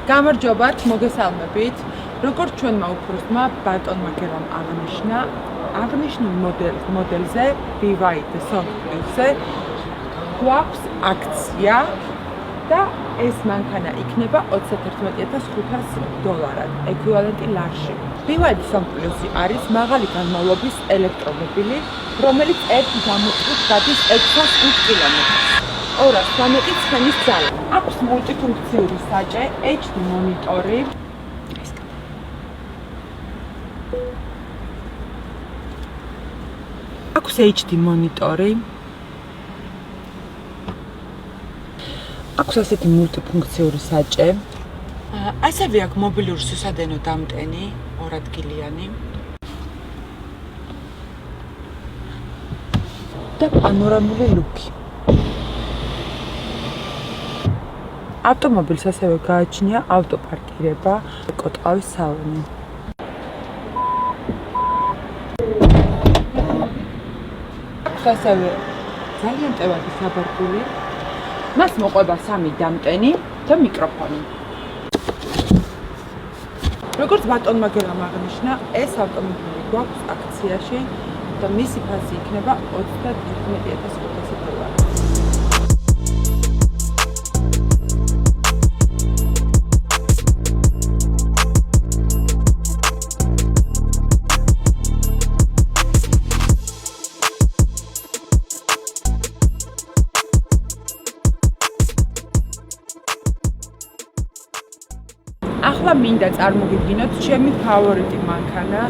გამარჯობათ, მოგესალმებით. Როგორც ჩვენმა უფროსმა ბატონმა გელამ აღნიშნულ მოდელზე BYD Song Plus-ზე გვაქვს აქცია და ეს მანქანა იქნება $31,500, ეკვივალენტი ლარში. BYD Song Plus-ი არის მაღალი განმავლობის ელექტრომობილი, რომელიც ერთი გამოწვით გადის 605 კილომეტრს. 213 ცხენის ძალა. აქვს მულტიფუნქციური საჭე, HD მონიტორი. აქვს HD მონიტორი. აქვს ასეთი მულტიფუნქციური საჭე. ასევე აქვს მობილური სუსადენო დამტენი, 2 ადგილიანი. და პანორამული ლუკი. ავტომობილს ასევე გააჩნია ავტოპარკირება, ეკოტყავის სალონი. აქვს ასევე ძალიან ტევადი საბარგული. მას მოყვება 3 დამტენი და მიკროფონი. როგორც ბატონმა გელამ აღნიშნა, ეს ავტომობილი გვაქვს აქციაში და მისი ფასი იქნება $31,500. ახლა მინდა წარმოგიდგინოთ ჩემი ფავორიტი მანქანა,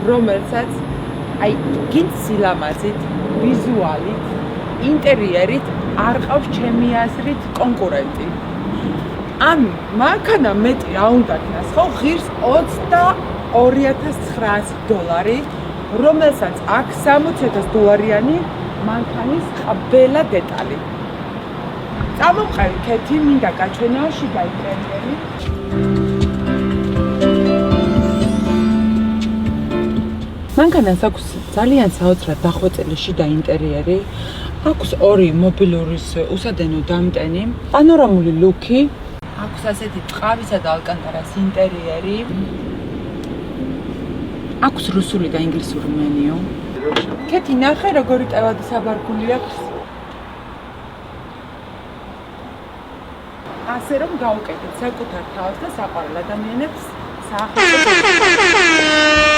რომელსაც გინდ სილამაზით, ვიზუალით, ინტერიერით არ ყავს ჩემი აზრით კონკურენტი. ამ მანქანა მეტი რა უნდა ქნას, ხო, ღირს $22,900, რომელსაც აქვს $60,000 მანქანის ყველა დეტალი. წამოვყევი ქეთი, მინდა გაჩვენაო შიდა ინტერიერი. მანქანას აქვს ძალიან საოცრად დახვეწილი შიდა ინტერიერი, აქვს 2 მობილურის უსადენო დამტენი, პანორამული ლუკი, აქვს ასეთი ტყავისა და ალკანტარას ინტერიერი, აქვს რუსული და ინგლისური მენიუ. ქეთი, ნახე როგორი ტევადი საბარგული აქვს. ასე რომ გავუკეთეთ საკუთარ თავს და საყვარელ ადამიანებს საახალწლო